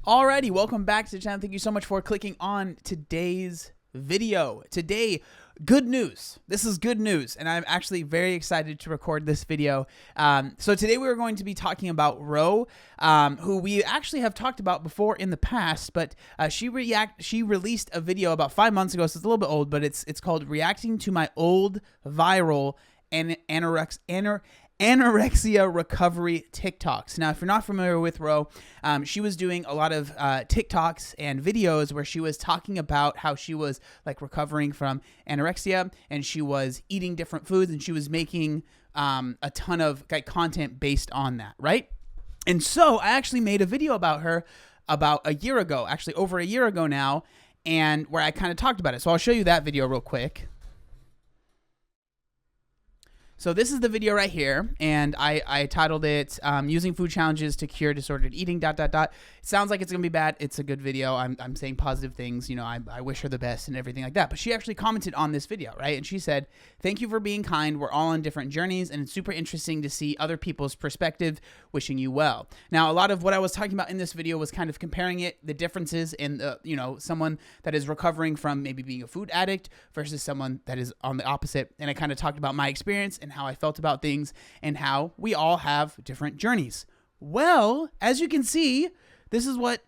Alrighty, welcome back to the channel. Thank you so much for clicking on today's video. Today, good news. This is good news, and I'm actually very excited to record this video. So today we're going to be talking about Ro, who we actually have talked about before in the past, but she released a video about 5 months ago, so it's a little bit old, but it's called Reacting to My Old Viral Anorexia Recovery TikToks. Now, if you're not familiar with Ro, she was doing a lot of TikToks and videos where she was talking about how she was like recovering from anorexia, and she was eating different foods, and she was making a ton of like content based on that, right? And so I actually made a video about her about a year ago, actually over a year ago now, and where I kind of talked about it. So I'll show you that video real quick. So this is the video right here, and I titled it, Using Food Challenges to Cure Disordered Eating, ... It sounds like it's going to be bad. It's a good video. I'm saying positive things. You know, I wish her the best and everything like that. But she actually commented on this video, right? And she said, "Thank you for being kind. We're all on different journeys, and it's super interesting to see other people's perspective. Wishing you well." Now, a lot of what I was talking about in this video was kind of comparing the differences in, you know, someone that is recovering from maybe being a food addict versus someone that is on the opposite. And I kind of talked about my experience and how I felt about things and how we all have different journeys. Well, as you can see, this is what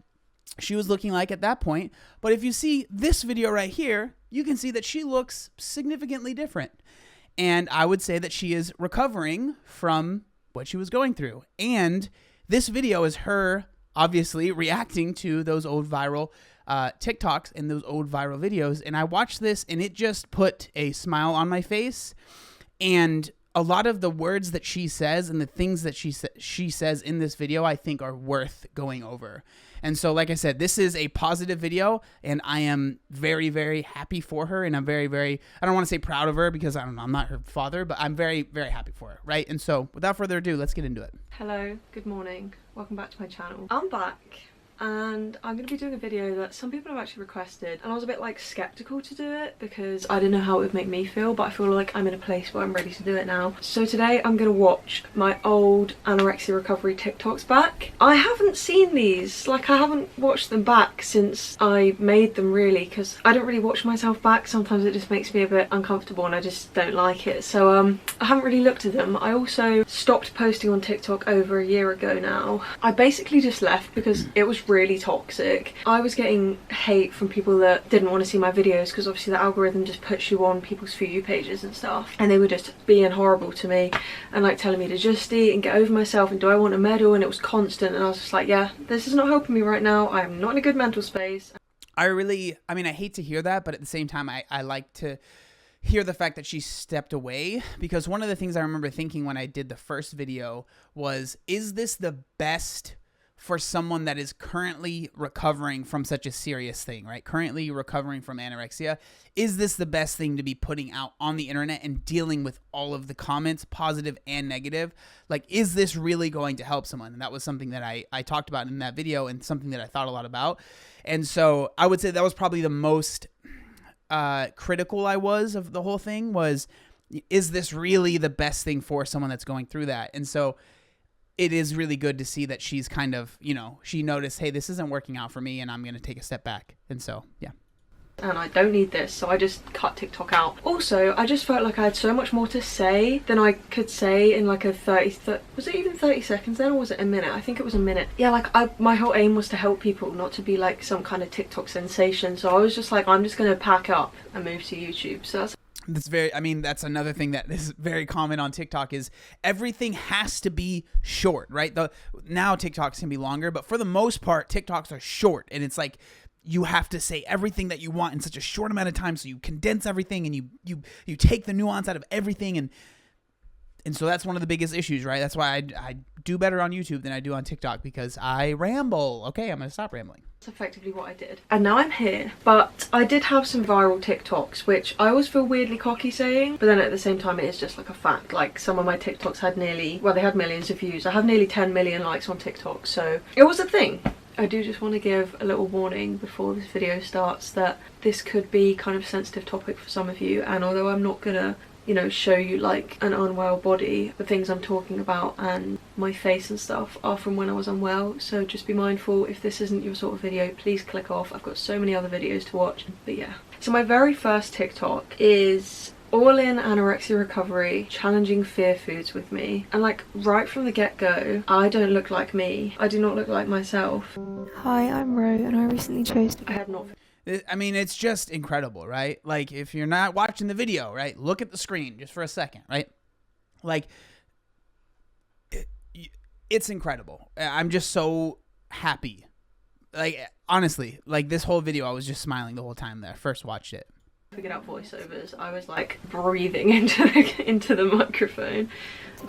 she was looking like at that point. But if you see this video right here, you can see that she looks significantly different. And I would say that she is recovering from what she was going through. And this video is her obviously reacting to those old viral TikToks and those old viral videos. And I watched this and it just put a smile on my face. And a lot of the words that she says and the things that she says in this video, I think are worth going over. And so, like I said, this is a positive video, and I am very, very happy for her. And I'm very, very, I don't want to say proud of her because I don't know, I'm not her father, but I'm very, very happy for her, right? And so without further ado, let's get into it. Hello, good morning. Welcome back to my channel. I'm back. And I'm going to be doing a video that some people have actually requested, and I was a bit like skeptical to do it because I didn't know how it would make me feel, but I feel like I'm in a place where I'm ready to do it now. So today I'm going to watch my old anorexia recovery TikToks back. I haven't seen these, like I haven't watched them back since I made them really, because I don't really watch myself back. Sometimes it just makes me a bit uncomfortable and I just don't like it. So I haven't really looked at them. I also stopped posting on TikTok over a year ago now. I basically just left because it was really toxic. I was getting hate from people that didn't want to see my videos because obviously the algorithm just puts you on people's For You pages and stuff, and they were just being horrible to me and like telling me to just eat and get over myself and do I want a medal, and it was constant, and I was just like, yeah, this is not helping me right now. I'm not in a good mental space. I mean, I hate to hear that, but at the same time, I like to hear the fact that she stepped away, because one of the things I remember thinking when I did the first video was, is this the best for someone that is currently recovering from such a serious thing, right? Currently recovering from anorexia. Is this the best thing to be putting out on the internet and dealing with all of the comments, positive and negative? Like, is this really going to help someone? And that was something that I talked about in that video, and something that I thought a lot about. And so I would say that was probably the most critical I was of the whole thing, was, is this really the best thing for someone that's going through that? And so it is really good to see that she's kind of, you know, she noticed, hey, this isn't working out for me and I'm going to take a step back. And so, yeah. And I don't need this, so I just cut TikTok out. Also, I just felt like I had so much more to say than I could say in like a was it even 30 seconds then, or was it a minute? I think it was a minute. Yeah, like my whole aim was to help people, not to be like some kind of TikTok sensation. So I was just like, I'm just going to pack up and move to YouTube. So that's another thing that is very common on TikTok, is everything has to be short, right? Now TikToks can be longer, but for the most part, TikToks are short, and it's like you have to say everything that you want in such a short amount of time. So you condense everything, and you take the nuance out of everything, and so that's one of the biggest issues, right? That's why I do better on YouTube than I do on TikTok, because I ramble. Okay, I'm gonna stop rambling. That's effectively what I did. And now I'm here. But I did have some viral TikToks, which I always feel weirdly cocky saying, but then at the same time it is just like a fact. Like, some of my TikToks had they had millions of views. I have nearly 10 million likes on TikTok, so it was a thing. I do just want to give a little warning before this video starts that this could be kind of a sensitive topic for some of you, and although I'm not gonna, you know, show you like an unwell body, the things I'm talking about and my face and stuff are from when I was unwell, so just be mindful. If this isn't your sort of video, please click off. I've got so many other videos to watch. But yeah, so my very first TikTok is all in anorexia recovery, challenging fear foods with me. And like right from the get-go, I don't look like me. I do not look like myself. Hi, I'm Ro, and I recently chose I had not. I mean, it's just incredible, right? Like, if you're not watching the video, right, look at the screen just for a second, right? Like, it's incredible. I'm just so happy. Like, honestly, like this whole video, I was just smiling the whole time that I first watched it. Figured out voiceovers. I was like breathing into the microphone.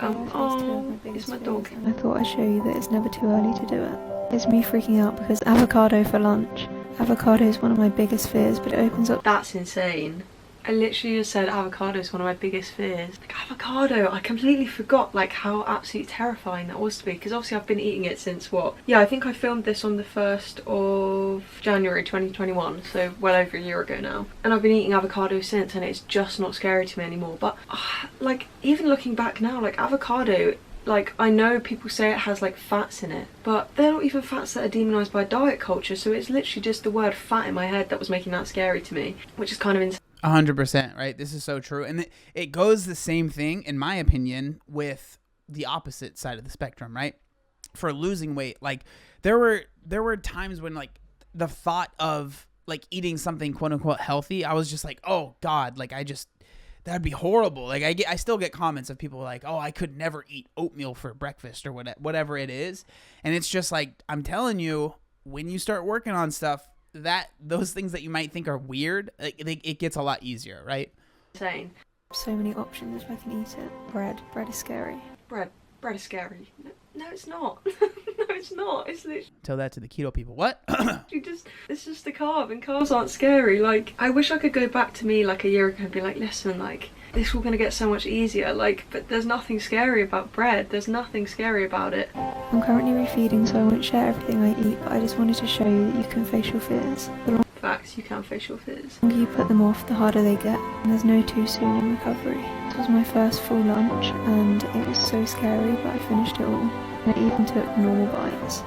Oh, it's my dog. And I thought I'd show you that it's never too early to do it. It's me freaking out because avocado for lunch. Avocado is one of my biggest fears, but it opens up. That's insane. I literally just said avocado is one of my biggest fears. Like avocado, I completely forgot like how absolutely terrifying that was to me, because obviously I've been eating it since what? Yeah, I think I filmed this on the 1st of January 2021, so well over a year ago now. And I've been eating avocado since, and it's just not scary to me anymore. But like even looking back now, like avocado, like I know people say it has like fats in it, but they're not even fats that are demonized by diet culture, so it's literally just the word fat in my head that was making that scary to me, which is kind of insane. 100%, right? This is so true. And it goes the same thing, in my opinion, with the opposite side of the spectrum, right? For losing weight, like there were times when like the thought of like eating something quote unquote healthy, I was just like, oh God, like that'd be horrible. Like I still get comments of people like, oh, I could never eat oatmeal for breakfast or whatever it is. And it's just like, I'm telling you, when you start working on stuff, that those things that you might think are weird, like, it gets a lot easier, right? Insane. So many options if I can eat it. Bread is scary. Bread is scary. No, it's not. No, it's not. It's literally. Tell that to the keto people. What? It's just a carb, and carbs aren't scary. Like, I wish I could go back to me like a year ago and be like, listen, like, this is all gonna get so much easier. Like, but there's nothing scary about bread. There's nothing scary about it. I'm currently refeeding, so I won't share everything I eat, but I just wanted to show you that you can face your fears. Facts, you can face your fears. The longer you put them off, the harder they get, and there's no too soon in recovery. This was my first full lunch, and it was so scary, but I finished it all. And I even took normal bites.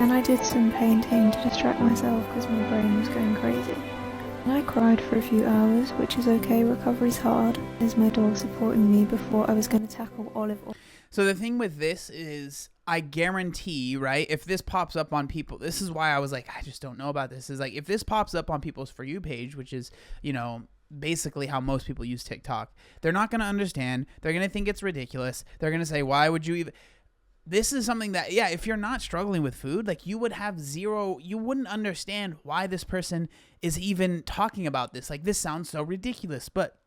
And I did some painting to distract myself because my brain was going crazy. And I cried for a few hours, which is okay. Recovery's hard. There's my dog supporting me before I was going to tackle olive oil. So the thing with this is, I guarantee, right, if this pops up on people, this is why I was like, I just don't know about this, is like, if this pops up on people's For You page, which is, you know, basically how most people use TikTok, they're not going to understand. They're going to think it's ridiculous. They're going to say, why would you even... This is something that, yeah, if you're not struggling with food, like you wouldn't understand why this person is even talking about this. Like, this sounds so ridiculous, but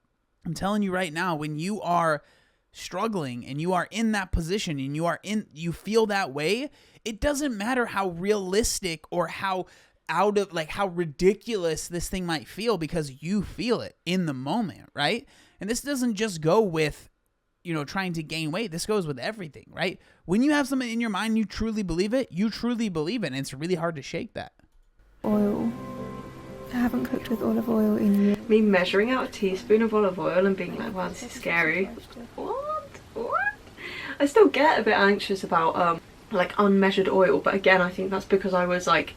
I'm telling you right now, when you are struggling and you are in that position and you feel that way, it doesn't matter how realistic or how how ridiculous this thing might feel, because you feel it in the moment, right? And this doesn't just go with, you know, trying to gain weight. This goes with everything, right? When you have something in your mind, you truly believe it, and it's really hard to shake that. Oil. I haven't cooked with olive oil in years. Me measuring out a teaspoon of olive oil and being like, wow, this is scary. What? I still get a bit anxious about like unmeasured oil, but again, I think that's because I was like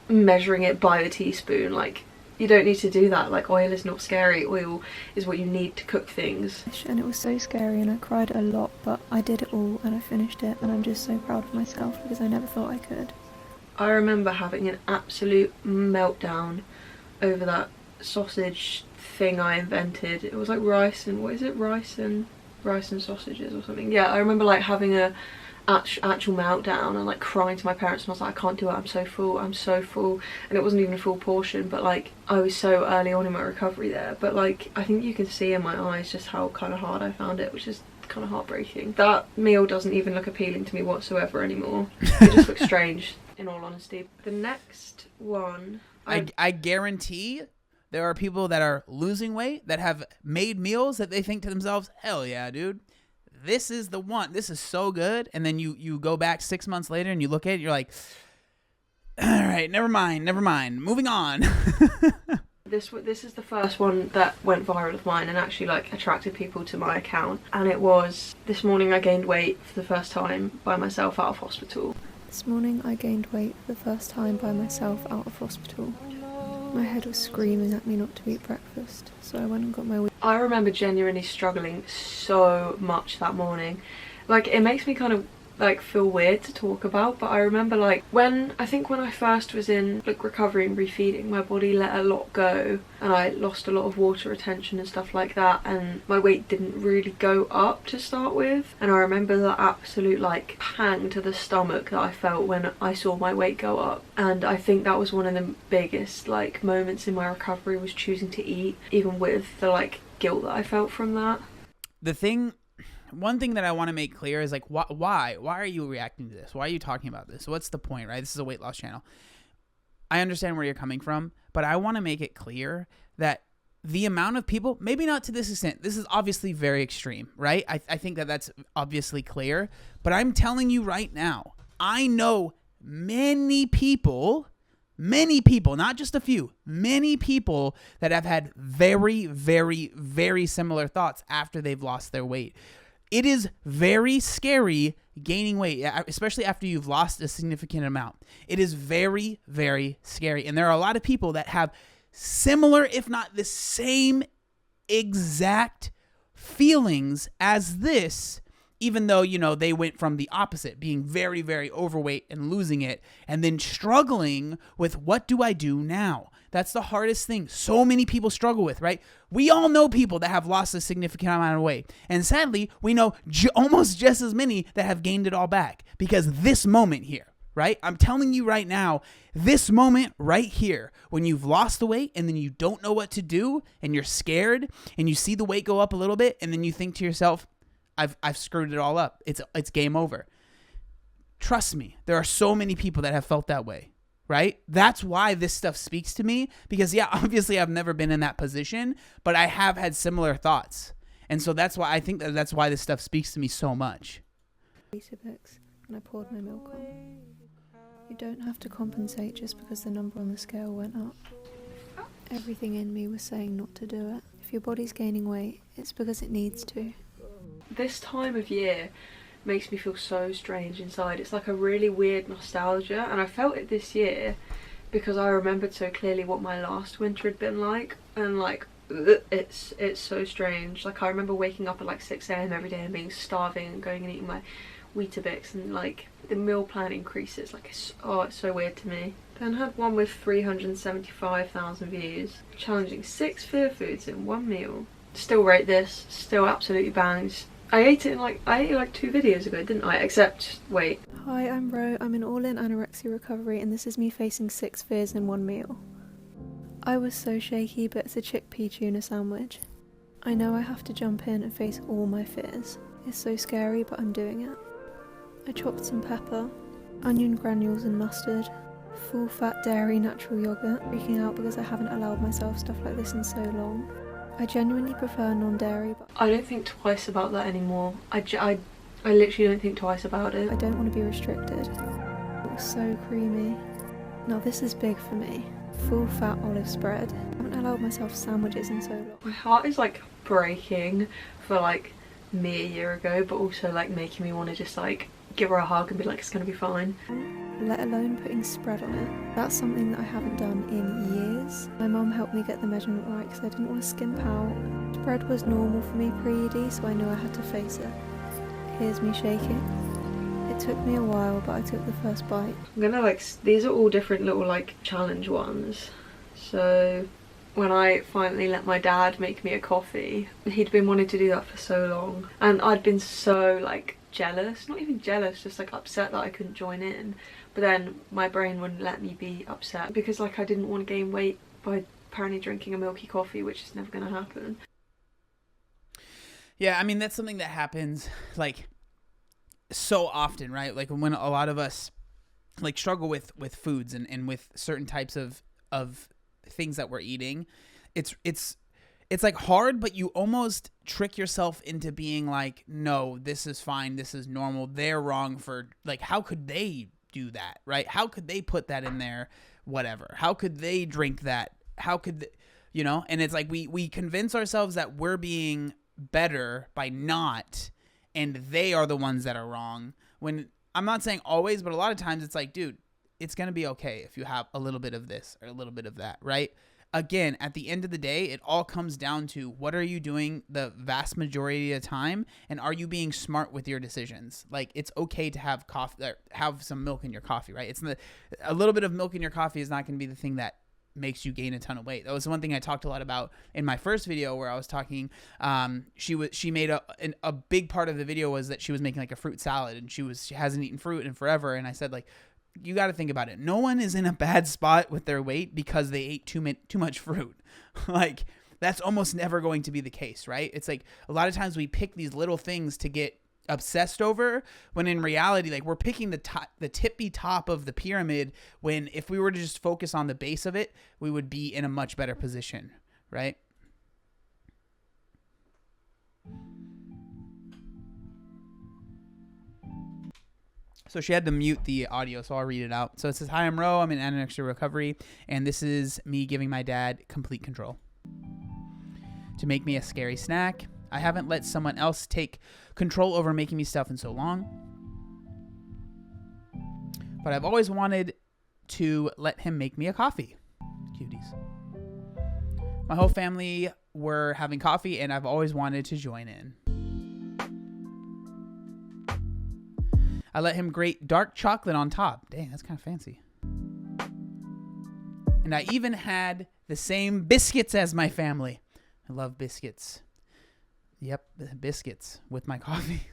measuring it by the teaspoon. Like, you don't need to do that. Like, oil is not scary. Oil is what you need to cook things. And it was so scary, and I cried a lot, but I did it all and I finished it, and I'm just so proud of myself because I never thought I could. I remember having an absolute meltdown over that sausage thing I invented. It was like rice and rice and sausages or something. Yeah, I remember like having a actual meltdown and like crying to my parents, and I was like, I can't do it, I'm so full, and it wasn't even a full portion, but like I was so early on in my recovery there. But like, I think you can see in my eyes just how kind of hard I found it, which is kind of heartbreaking. That meal doesn't even look appealing to me whatsoever anymore. It just looks strange, in all honesty. The next one, I guarantee there are people that are losing weight that have made meals that they think to themselves, hell yeah, dude, this is the one. This is so good. And then you go back 6 months later and you look at it, you're like, all right, never mind. Moving on. This is the first one that went viral of mine and actually like attracted people to my account. And it was, this morning I gained weight for the first time by myself out of hospital. This morning I gained weight for the first time by myself out of hospital. My head was screaming at me not to eat breakfast, so I went and got my weight. I remember genuinely struggling so much that morning. Like, it makes me kind of like feel weird to talk about, but I remember like when I first was in like recovery and refeeding, my body let a lot go and I lost a lot of water retention and stuff like that, and my weight didn't really go up to start with. And I remember that absolute like pang to the stomach that I felt when I saw my weight go up, and I think that was one of the biggest like moments in my recovery, was choosing to eat, even with the like guilt that I felt from that. One thing that I want to make clear is like, why are you reacting to this? Why are you talking about this? What's the point, right? This is a weight loss channel. I understand where you're coming from, but I want to make it clear that the amount of people, maybe not to this extent, this is obviously very extreme, right? I think that that's obviously clear, but I'm telling you right now, I know many people, not just a few, many people that have had very, very, very similar thoughts after they've lost their weight. It is very scary gaining weight, especially after you've lost a significant amount. It is very, very scary. And there are a lot of people that have similar, if not the same exact feelings as this, even though, you know, they went from the opposite, being very, very overweight and losing it, and then struggling with, what do I do now? That's the hardest thing so many people struggle with, right? We all know people that have lost a significant amount of weight. And sadly, we know almost just as many that have gained it all back, because this moment here, right? I'm telling you right now, this moment right here, when you've lost the weight and then you don't know what to do and you're scared and you see the weight go up a little bit and then you think to yourself, I've screwed it all up. It's game over. Trust me, there are so many people that have felt that way. Right? That's why this stuff speaks to me, because yeah, obviously I've never been in that position, but I have had similar thoughts. And so that's why I think that's why this stuff speaks to me so much. Weetabix, and I poured my milk on. You don't have to compensate just because the number on the scale went up. Everything in me was saying not to do it. If your body's gaining weight, it's because it needs to. This time of year makes me feel so strange inside. It's like a really weird nostalgia, and I felt it this year because I remembered so clearly what my last winter had been like, and like it's so strange. Like I remember waking up at like 6 a.m. every day and being starving and going and eating my Weetabix, and like the meal plan increases. Like it's so weird to me. Then had one with 375,000 views, challenging 6 fear foods in one meal. Still rate this, still absolutely bangs. I ate it like 2 videos ago, didn't I? Except, wait. Hi, I'm Ro. I'm in all-in anorexia recovery, and this is me facing 6 fears in one meal. I was so shaky, but it's a chickpea tuna sandwich. I know I have to jump in and face all my fears. It's so scary, but I'm doing it. I chopped some pepper, onion granules and mustard, full-fat dairy natural yogurt, freaking out because I haven't allowed myself stuff like this in so long. I genuinely prefer non-dairy, but I don't think twice about that anymore. I literally don't think twice about it. I don't want to be restricted. It was so creamy. Now this is big for me. Full fat olive spread. I haven't allowed myself sandwiches in so long. My heart is like breaking for like me a year ago, but also like making me want to just like give her a hug and be like, it's gonna be fine. Let alone putting spread on it. That's something that I haven't done in years. My mum helped me get the measurement right because I didn't want to skimp out. Spread was normal for me pre-ED, so I knew I had to face it. Here's me shaking. It took me a while, but I took the first bite. I'm gonna like, these are all different little like challenge ones. So when I finally let my dad make me a coffee, he'd been wanting to do that for so long, and I'd been so like jealous, not even jealous, just like upset that I couldn't join in. But then my brain wouldn't let me be upset because like I didn't want to gain weight by apparently drinking a milky coffee, which is never going to happen. Yeah, I mean, that's something that happens like so often, right? Like when a lot of us like struggle with foods and with certain types of things that we're eating, it's like hard, but you almost trick yourself into being like, no, this is fine, this is normal, they're wrong for, like, how could they do that, right? How could they put that in there, whatever? How could they drink that? How could you know? And it's like we convince ourselves that we're being better by not, and they are the ones that are wrong. When I'm not saying always, but a lot of times it's like, dude, it's going to be okay if you have a little bit of this or a little bit of that, right? Again, at the end of the day, it all comes down to what are you doing the vast majority of the time, and are you being smart with your decisions? Like, it's okay to have coffee, have some milk in your coffee, right? A little bit of milk in your coffee is not going to be the thing that makes you gain a ton of weight. That was one thing I talked a lot about in my first video, where I was talking. She made a big part of the video was that she was making like a fruit salad, and she hasn't eaten fruit in forever, and I said, like, you got to think about it. No one is in a bad spot with their weight because they ate too much fruit. Like, that's almost never going to be the case, right? It's like a lot of times we pick these little things to get obsessed over, when in reality, like, we're picking the tippy top of the pyramid, when if we were to just focus on the base of it, we would be in a much better position, right? So she had to mute the audio, so I'll read it out. So it says, "Hi, I'm Ro. I'm in anorexia recovery, and this is me giving my dad complete control to make me a scary snack. I haven't let someone else take control over making me stuff in so long, but I've always wanted to let him make me a coffee." Cuties. "My whole family were having coffee, and I've always wanted to join in. I let him grate dark chocolate on top." Dang, that's kind of fancy. "And I even had the same biscuits as my family." I love biscuits. Yep, biscuits with my coffee.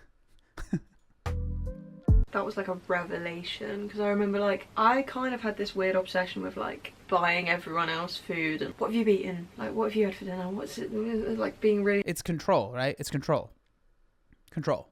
That was like a revelation, because I remember, like, I kind of had this weird obsession with, like, buying everyone else food and what have you eaten? Like, what have you had for dinner? What's it like, being really... It's control, right? It's control. Control.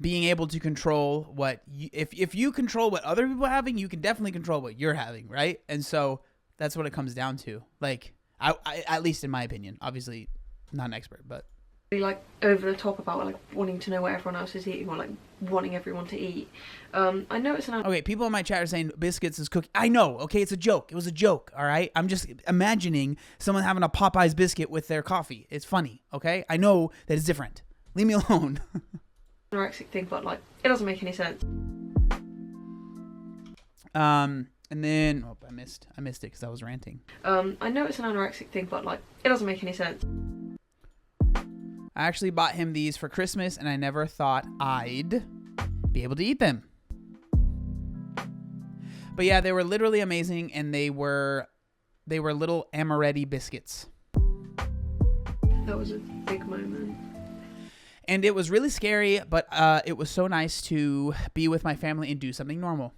Being able to control what if you control what other people are having, you can definitely control what you're having, right? And so that's what it comes down to. Like, I at least in my opinion, obviously not an expert, but like over the top about like wanting to know what everyone else is eating, or like wanting everyone to eat. I know it's an... Okay, people in my chat are saying biscuits is cookie. I know, okay, it's a joke. It was a joke, all right? I'm just imagining someone having a Popeyes biscuit with their coffee. It's funny, okay? I know that it's different. Leave me alone. Anorexic thing, but like it doesn't make any sense. And then I missed it because I was ranting. I know it's an anorexic thing, but like it doesn't make any sense. "I actually bought him these for Christmas, and I never thought I'd be able to eat them." But yeah, they were literally amazing, and they were little amaretti biscuits. That was a big moment. And it was really scary, but it was so nice to be with my family and do something normal.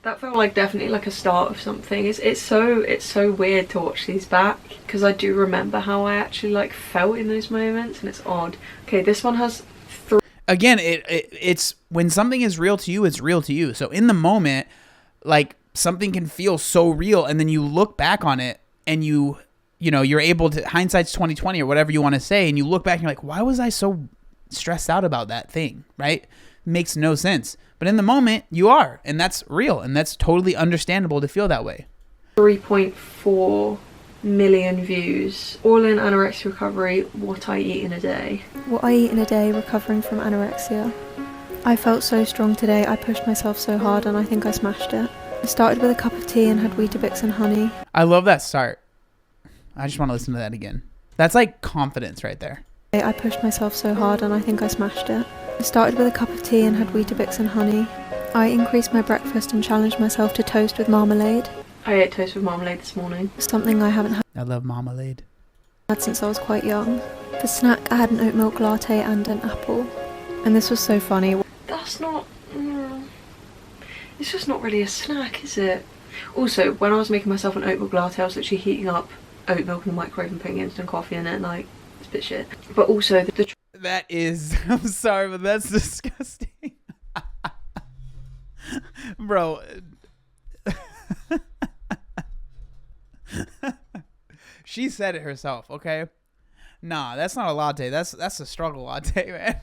That felt like definitely like a start of something. It's so weird to watch these back, because I do remember how I actually like felt in those moments, and it's odd. Okay, this one has Again, it's when something is real to you, it's real to you. So in the moment, like, something can feel so real, and then you look back on it, and you know, you're able to, hindsight's 20/20 or whatever you want to say, and you look back and you're like, why was I so stressed out about that thing, right? It makes no sense. But in the moment, you are, and that's real, and that's totally understandable to feel that way. 3.4 million views, all in anorexia recovery, what I eat in a day. What I eat in a day recovering from anorexia. I felt so strong today, I pushed myself so hard and I think I smashed it. I started with a cup of tea and had Weetabix and honey. I love that start. I just want to listen to that again. That's like confidence right there. I pushed myself so hard and I think I smashed it. I started with a cup of tea and had Weetabix and honey. I increased my breakfast and challenged myself to toast with marmalade. I ate toast with marmalade this morning. Something I haven't I love marmalade. had since I was quite young. For snack, I had an oat milk latte and an apple. And this was so funny. That's not... it's just not really a snack, is it? Also, when I was making myself an oat milk latte, I was literally heating up oat milk in the microwave and putting instant coffee in it, and like, it's a bit shit. But also, that is... I'm sorry, but that's disgusting. Bro... She said it herself, okay? Nah, that's not a latte. That's a struggle latte, man.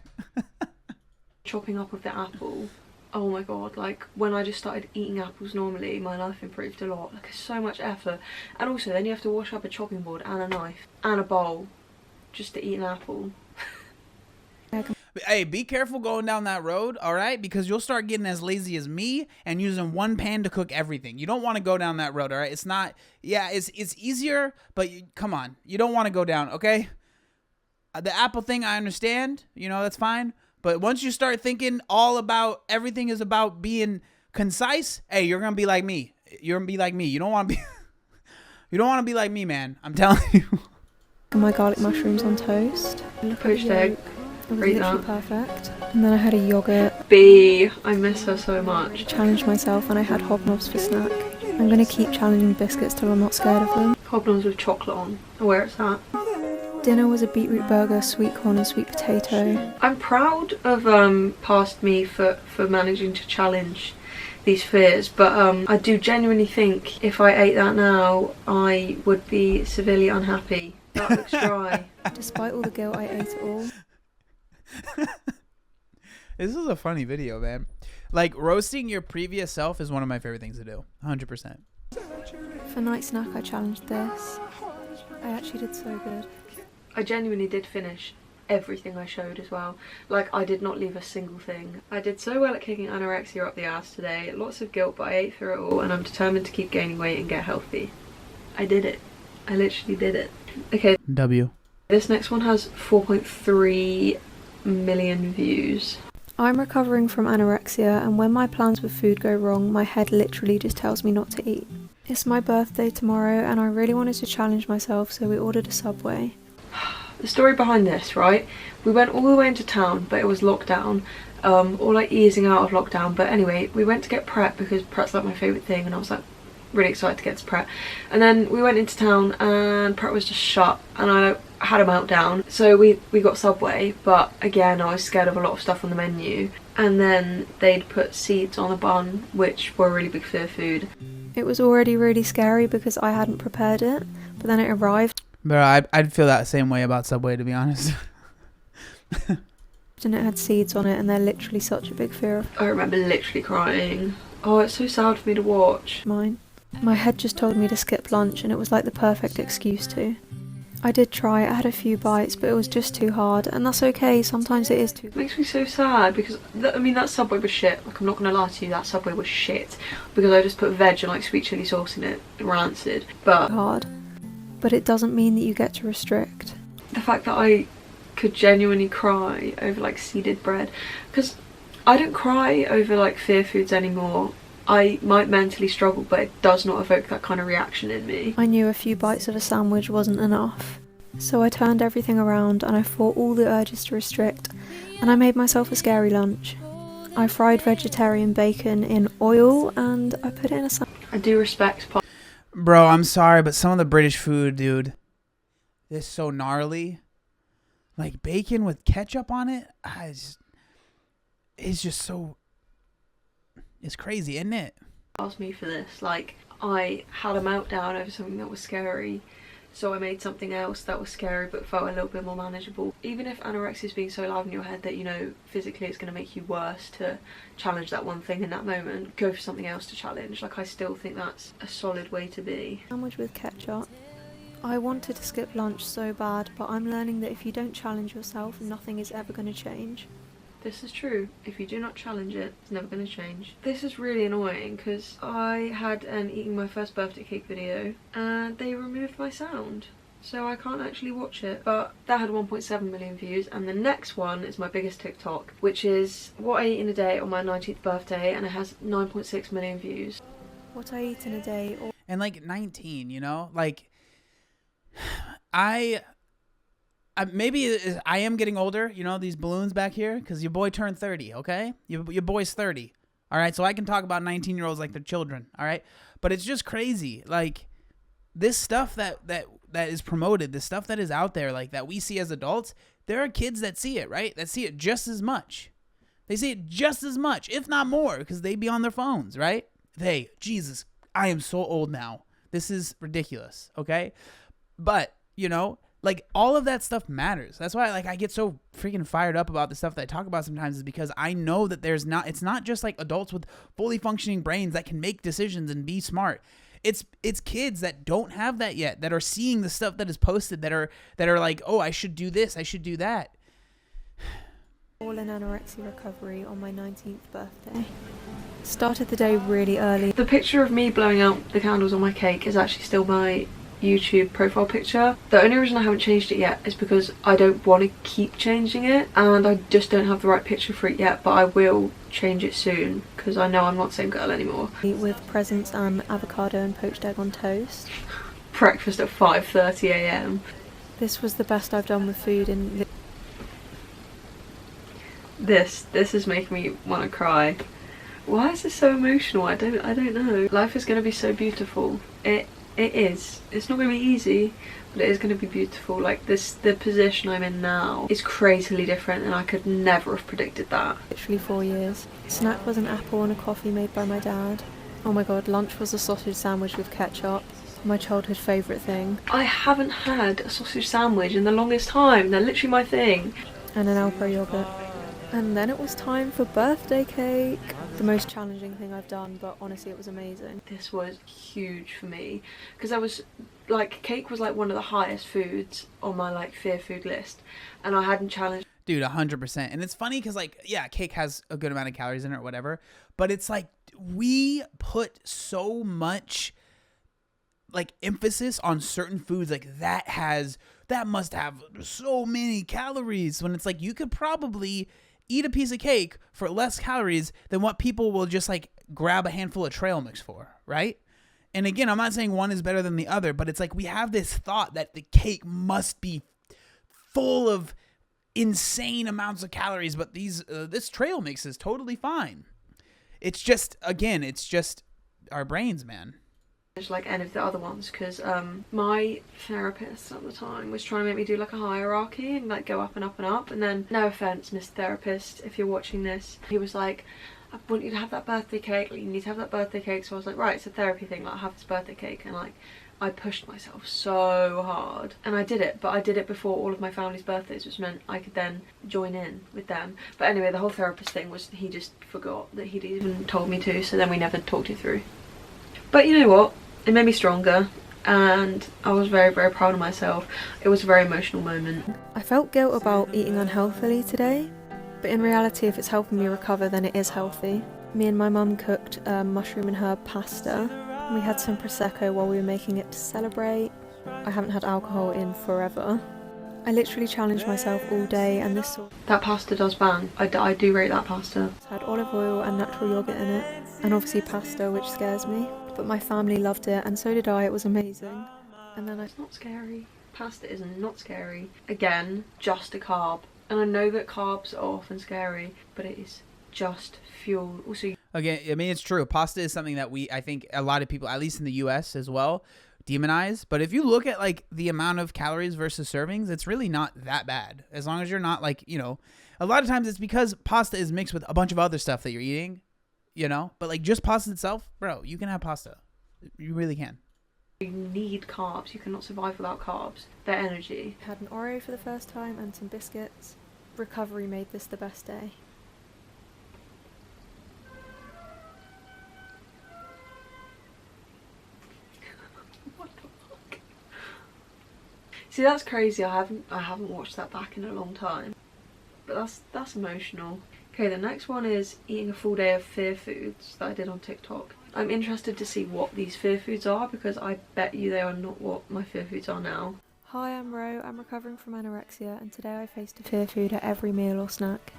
chopping up of the apple Oh my god, like when I just started eating apples normally, my life improved a lot. Like, it's so much effort. And also then you have to wash up a chopping board and a knife and a bowl just to eat an apple. Hey, be careful going down that road, all right? Because you'll start getting as lazy as me and using one pan to cook everything. You don't want to go down that road, all right? It's not, yeah, it's easier, but come on. You don't want to go down, okay? The apple thing, I understand. You know, that's fine. But once you start thinking all about everything is about being concise, hey, you're going to be like me. You're going to be like me. You don't want to be, you don't want to be like me, man. I'm telling you. And my garlic mushrooms on toast. Poached egg. It was Read literally that. perfect. And then I had a yogurt. B. I miss her so much. Challenged myself and I had hobnobs for snack. I'm going to keep challenging biscuits till I'm not scared of them. Hobnobs with chocolate on. Where it's at. Dinner was a beetroot burger, sweet corn and sweet potato. I'm proud of past me for managing to challenge these fears, but I do genuinely think if I ate that now, I would be severely unhappy. That looks dry. Despite all the guilt, I ate it all. This is a funny video, man. Like, roasting your previous self is one of my favorite things to do. 100%. For night snack, I challenged this. I actually did so good. I genuinely did finish everything I showed as well. Like, I did not leave a single thing. I did so well at kicking anorexia up the ass today. Lots of guilt, but I ate through it all, and I'm determined to keep gaining weight and get healthy. I did it. I literally did it. Okay. W. This next one has 4.3 million views. I'm recovering from anorexia, and when my plans with food go wrong, my head literally just tells me not to eat. It's my birthday tomorrow, and I really wanted to challenge myself, so we ordered a Subway. The story behind this, right? We went all the way into town, but it was lockdown, or like easing out of lockdown. But anyway, we went to get Pret because Pret's like my favourite thing, and I was like really excited to get to Pret. And then we went into town and Pret was just shut, and I had a meltdown. So we got Subway, but again I was scared of a lot of stuff on the menu. And then they'd put seeds on the bun, which were a really big fear food. It was already really scary because I hadn't prepared it, but then it arrived. Bro, I'd feel that same way about Subway, to be honest. And it had seeds on it, and they're literally such a big fear of I remember literally crying. Oh, it's so sad for me to watch. mine. My head just told me to skip lunch, and it was like the perfect excuse to. I did try, I had a few bites, but it was just too hard, and that's okay, sometimes it is too. It makes me so sad because, I mean, that Subway was shit. Like, I'm not going to lie to you, that Subway was shit. Because I just put veg and like sweet chilli sauce in it, rancid. But hard. But it doesn't mean that you get to restrict. the fact that I could genuinely cry over like seeded bread, because I don't cry over like fear foods anymore. I might mentally struggle, but it does not evoke that kind of reaction in me. I knew a few bites of a sandwich wasn't enough. So I turned everything around and I fought all the urges to restrict, and I made myself a scary lunch. I fried vegetarian bacon in oil and I put it in a sandwich. I do respect Bro, I'm sorry, but some of the British food, dude, is so gnarly. Like bacon with ketchup on it, it's just so... It's crazy, isn't it? asked me for this. Like, I had a meltdown over something that was scary, so I made something else that was scary but felt a little bit more manageable. Even if anorexia is being so loud in your head that, you know, physically it's going to make you worse to challenge that one thing in that moment, go for something else to challenge. Like, I still think that's a solid way to be. Sandwich with ketchup. I wanted to skip lunch so bad, but I'm learning that if you don't challenge yourself, nothing is ever going to change. This is true. If you do not challenge it, it's never going to change. This is really annoying because I had an eating my first birthday cake video and they removed my sound, so I can't actually watch it. But that had 1.7 million views, and the next one is my biggest TikTok, which is what I eat in a day on my 19th birthday, and it has 9.6 million views. What I eat in a day, or And like 19, you know, like I maybe I am getting older, you know, these balloons back here, because your boy turned 30, okay? Your boy's 30, all right? So I can talk about 19-year-olds like they're children, all right? But it's just crazy. Like, this stuff that is promoted, the stuff that is out there, like, that we see as adults, there are kids that see it, right? That see it just as much. They see it just as much, if not more, because they be on their phones, right? Hey, Jesus, I am so old now. This is ridiculous, okay? But, you know, Like, all of that stuff matters. That's why, like, I get so freaking fired up about the stuff that I talk about sometimes, is because I know that it's not just like adults with fully functioning brains that can make decisions and be smart. It's kids that don't have that yet, that are seeing the stuff that is posted, that are like, oh, I should do this, I should do that. All in anorexia recovery on my 19th birthday. Started the day really early. The picture of me blowing out the candles on my cake is actually still my YouTube profile picture. The only reason I haven't changed it yet is because I don't want to keep changing it, and I just don't have the right picture for it yet, but I will change it soon because I know I'm not the same girl anymore. With presents and avocado and poached egg on toast. Breakfast at 5:30 a.m. This was the best I've done with food in... This is making me want to cry. Why is this so emotional? I don't know. Life is going to be so beautiful. It is. It's not going to be easy, but it is going to be beautiful. Like the position I'm in now is crazily different, and I could never have predicted that. Literally 4 years. Snack was an apple and a coffee made by my dad. Oh my god, lunch was a sausage sandwich with ketchup. My childhood favourite thing. I haven't had a sausage sandwich in the longest time. They're literally my thing. And an Alpro yogurt. And then it was time for birthday cake. The most challenging thing I've done, but honestly it was amazing. This was huge for me because I was like, cake was like one of the highest foods on my like fear food list, and I hadn't challenged. Dude, 100%. And it's funny because, like, yeah, cake has a good amount of calories in it or whatever, but it's like we put so much like emphasis on certain foods, like that must have so many calories, when it's like you could probably eat a piece of cake for less calories than what people will just like grab a handful of trail mix for, right? And again, I'm not saying one is better than the other, but it's like we have this thought that the cake must be full of insane amounts of calories, but this trail mix is totally fine. It's just, again, it's just our brains, man. Like any of the other ones, because my therapist at the time was trying to make me do like a hierarchy and like go up and up and up, and then, no offense Mr. Therapist if you're watching this, he was like, I want you to have that birthday cake, like, you need to have that birthday cake. So I was like, right, it's a therapy thing, like, have this birthday cake. And like I pushed myself so hard and I did it, but I did it before all of my family's birthdays, which meant I could then join in with them. But anyway, the whole therapist thing was, he just forgot that he'd even told me to, so then we never talked it through. But you know what? It made me stronger, and I was very, very proud of myself. It was a very emotional moment. I felt guilt about eating unhealthily today, but in reality, if it's helping me recover, then it is healthy. Me and my mum cooked mushroom and herb pasta. We had some Prosecco while we were making it to celebrate. I haven't had alcohol in forever. I literally challenged myself all day, and this that pasta does bang. I do rate that pasta. Had olive oil and natural yogurt in it, and obviously pasta, which scares me. But my family loved it, and so did I. It was amazing. And then It's not scary. Pasta is not scary. Again, just a carb. And I know that carbs are often scary, but it is just fuel. Also, again, I mean, it's true. Pasta is something that I think a lot of people, at least in the US as well, demonize. But if you look at like the amount of calories versus servings, it's really not that bad. As long as you're not like, you know, a lot of times it's because pasta is mixed with a bunch of other stuff that you're eating. You know, but like just pasta itself, bro, you can have pasta. You really can. You need carbs. You cannot survive without carbs. They're energy. Had an Oreo for the first time and some biscuits. Recovery made this the best day. What the fuck? See, that's crazy. I haven't watched that back in a long time. But that's emotional. Okay, the next one is eating a full day of fear foods that I did on TikTok. I'm interested to see what these fear foods are, because I bet you they are not what my fear foods are now. Hi, I'm Ro. I'm recovering from anorexia, and today I faced a fear food at every meal or snack.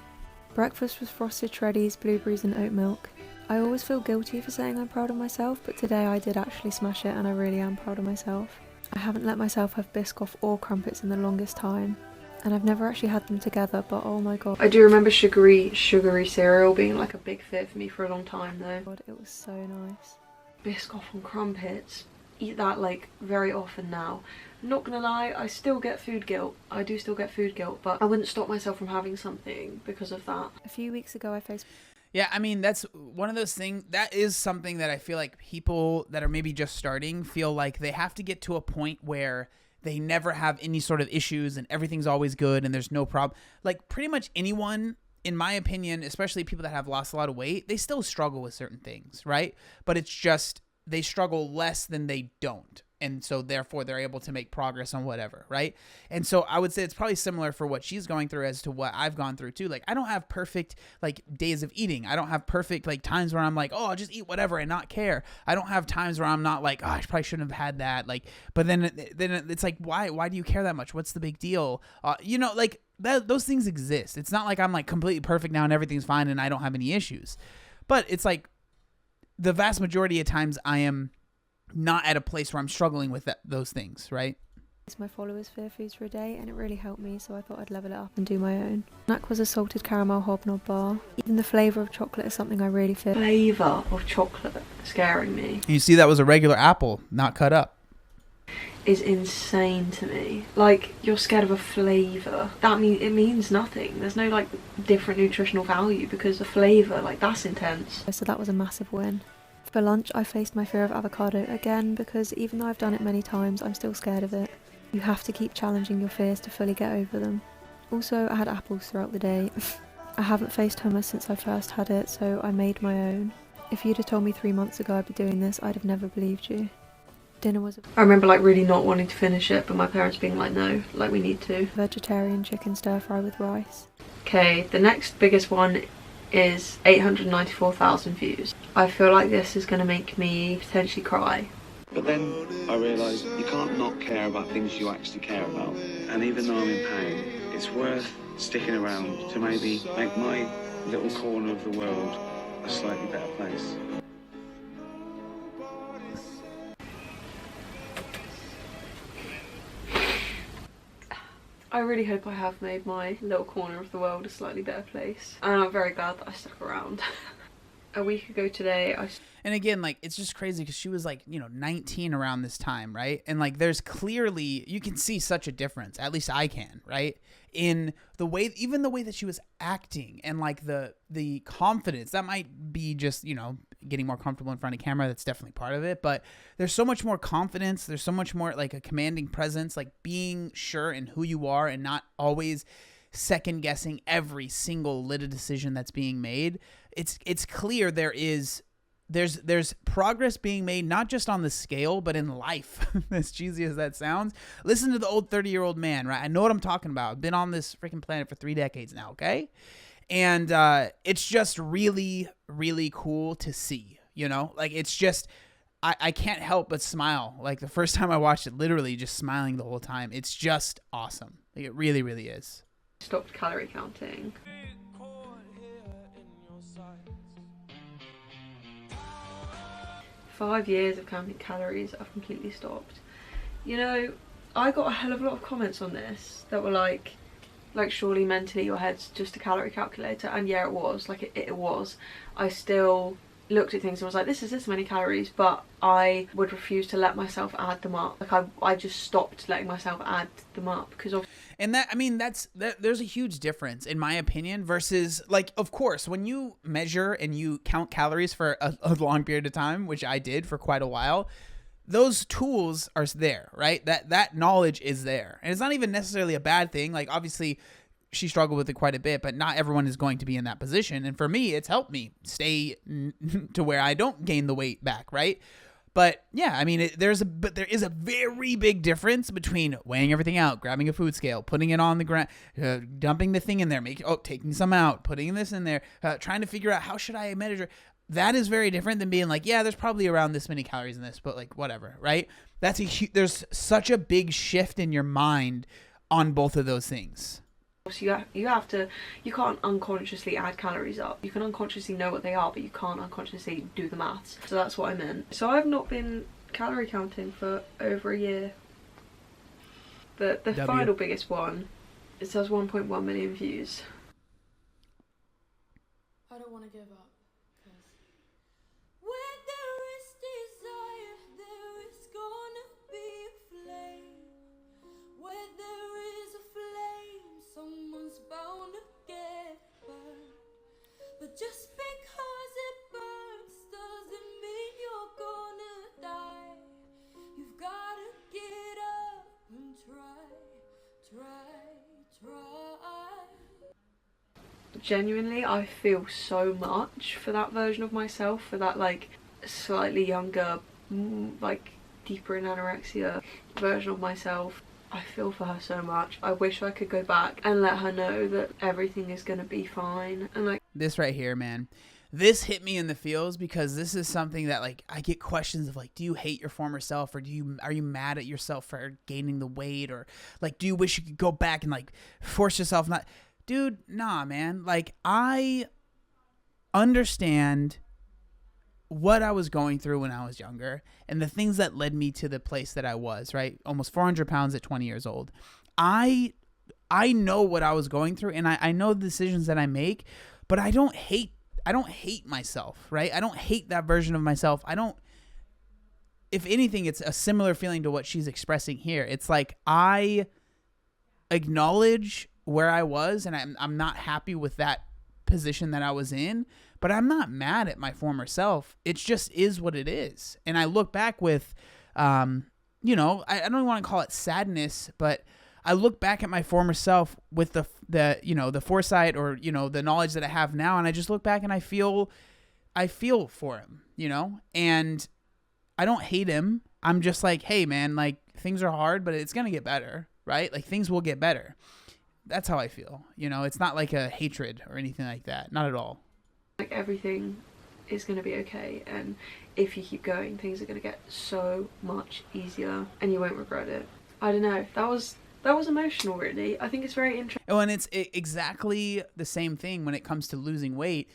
Breakfast was frosted shreddies, blueberries and oat milk. I always feel guilty for saying I'm proud of myself, but today I did actually smash it, and I really am proud of myself. I haven't let myself have Biscoff or crumpets in the longest time. And I've never actually had them together, but oh my god. I do remember sugary cereal being like a big fear for me for a long time though. God, it was so nice. Biscoff and crumpets. Eat that like very often now. Not gonna lie, I still get food guilt. I do still get food guilt, but I wouldn't stop myself from having something because of that. A few weeks ago I faced... Yeah, I mean, that's one of those things, that is something that I feel like people that are maybe just starting feel like they have to get to a point where they never have any sort of issues and everything's always good and there's no problem. Like pretty much anyone, in my opinion, especially people that have lost a lot of weight, they still struggle with certain things, right? But it's just they struggle less than they don't. And so therefore they're able to make progress on whatever, right? And so I would say it's probably similar for what she's going through as to what I've gone through too. Like I don't have perfect like days of eating. I don't have perfect like times where I'm like, oh, I'll just eat whatever and not care. I don't have times where I'm not like, oh, I probably shouldn't have had that. Like, but then it's like, why do you care that much? What's the big deal? You know, like those things exist. It's not like I'm like completely perfect now and everything's fine and I don't have any issues. But it's like the vast majority of times I am not at a place where I'm struggling with those things, right? It's my followers' fair foods for a day, and it really helped me, so I thought I'd level it up and do my own. Snack was a salted caramel hobnob bar. Even the flavour of chocolate is something I really feel. Flavour of chocolate scaring me. You see, that was a regular apple, not cut up. Is insane to me. Like, you're scared of a flavour. It means nothing. There's no like different nutritional value because the flavour, like that's intense. So that was a massive win. For lunch, I faced my fear of avocado again because even though I've done it many times, I'm still scared of it. You have to keep challenging your fears to fully get over them. Also, I had apples throughout the day. I haven't faced hummus since I first had it, so I made my own. If you'd have told me 3 months ago I'd be doing this, I'd have never believed you. Dinner was I remember like really not wanting to finish it, but my parents being like, no, like we need to. Vegetarian chicken stir fry with rice. Okay, the next biggest one is 894,000 views. I feel like this is going to make me potentially cry. But then I realised you can't not care about things you actually care about. And even though I'm in pain, it's worth sticking around to maybe make my little corner of the world a slightly better place. I really hope I have made my little corner of the world a slightly better place. And I'm very glad that I stuck around. A week ago today, And again, like, it's just crazy because she was like, 19 around this time, right? And like, there's clearly, you can see such a difference, at least I can, right? In the way, even the way that she was acting and like the confidence, that might be just, getting more comfortable in front of camera. That's definitely part of it. But there's so much more confidence. There's so much more like a commanding presence, like being sure in who you are and not always second guessing every single little decision that's being made. It's clear there's progress being made, not just on the scale, but in life. As cheesy as that sounds, listen to the old 30-year-old man, right? I know what I'm talking about. I've been on this freaking planet for 3 decades now, okay? And it's just really, really cool to see, Like, it's just, I can't help but smile. Like, the first time I watched it, literally just smiling the whole time. It's just awesome. Like, it really, really is. Stopped calorie counting. 5 years of counting calories, I've completely stopped. I got a hell of a lot of comments on this that were like surely mentally your head's just a calorie calculator. And yeah, it was. Like it was. I still looked at things and was like, this is this many calories, but I would refuse to let myself add them up. Like I just stopped letting myself add them up because of. And there's a huge difference in my opinion versus like, of course, when you measure and you count calories for a long period of time, which I did for quite a while, those tools are there, right? That knowledge is there. And it's not even necessarily a bad thing. Like obviously she struggled with it quite a bit, but not everyone is going to be in that position. And for me, it's helped me stay to where I don't gain the weight back, right? But yeah, I mean, there is a very big difference between weighing everything out, grabbing a food scale, putting it on the ground, dumping the thing in there, taking some out, putting this in there, trying to figure out how should I measure. That is very different than being like, yeah, there's probably around this many calories in this, but like whatever, right? There's such a big shift in your mind on both of those things. So you can't unconsciously add calories up. You can unconsciously know what they are, but you can't unconsciously do the maths. So that's what I meant. So I've not been calorie counting for over a year. The final biggest one, it says 1.1 million views. I don't want to give up. But just because it burns doesn't mean you're gonna die. You've gotta get up and genuinely, I feel so much for that version of myself, for that like slightly younger, like deeper in anorexia version of myself. I feel for her so much. I wish I could go back and let her know that everything is gonna be fine. And like This right here, man, this hit me in the feels, because this is something that like I get questions of, like, do you hate your former self, or are you mad at yourself for gaining the weight, or like, do you wish you could go back and like force yourself not? Dude, nah, man. Like, I understand what I was going through when I was younger and the things that led me to the place that I was, right? Almost 400 pounds at 20 years old. I know what I was going through, and I know the decisions that I make, but I don't hate myself, right? I don't hate that version of myself. If anything, it's a similar feeling to what she's expressing here. It's like, I acknowledge where I was, and I'm not happy with that position that I was in, but I'm not mad at my former self. It just is what it is. And I look back with, I don't want to call it sadness, but I look back at my former self with the foresight, or, the knowledge that I have now. And I just look back and I feel for him, and I don't hate him. I'm just like, hey man, like, things are hard, but it's going to get better, right? Like, things will get better. That's how I feel. It's not like a hatred or anything like that. Not at all. Like, everything is going to be okay, and if you keep going, things are going to get so much easier and you won't regret it. I don't know. That was emotional, really. I think it's very interesting. Oh, and it's exactly the same thing when it comes to losing weight.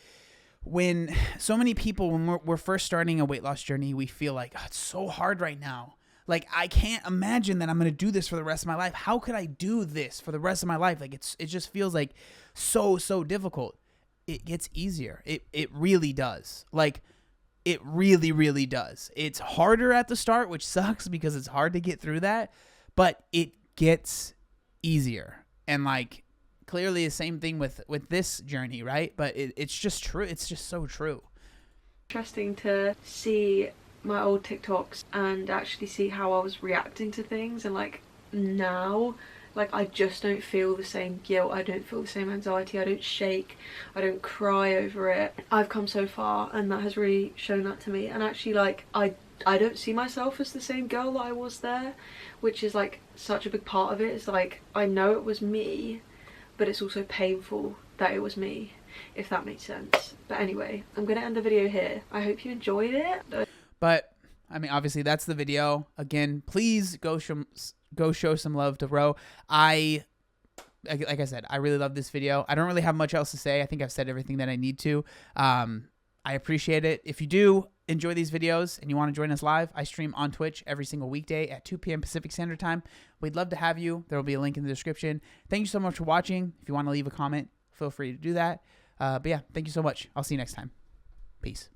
When so many people, when we're first starting a weight loss journey, we feel like, oh, it's so hard right now. Like, I can't imagine that I'm going to do this for the rest of my life. How could I do this for the rest of my life? Like, it just feels like so difficult. It gets easier. It really does. Like, it really, really does. It's harder at the start, which sucks because it's hard to get through that, but it gets easier. And like, clearly the same thing with this journey, right? But it's just true. It's just so true. Interesting to see my old TikToks and actually see how I was reacting to things, and like, now, like, I just don't feel the same guilt, I don't feel the same anxiety, I don't shake, I don't cry over it. I've come so far, and that has really shown that to me. And actually, like, I don't see myself as the same girl that I was there, which is like such a big part of it. It's like, I know it was me, but it's also painful that it was me, if that makes sense. But anyway, I'm gonna end the video here. I hope you enjoyed it. But I mean, obviously that's the video. Again, please go show some love to Ro. Like I said, I really love this video. I don't really have much else to say. I think I've said everything that I need to. I appreciate it. If you do enjoy these videos and you want to join us live, I stream on Twitch every single weekday at 2 p.m. Pacific Standard Time. We'd love to have you. There will be a link in the description. Thank you so much for watching. If you want to leave a comment, feel free to do that. But yeah, thank you so much. I'll see you next time. Peace.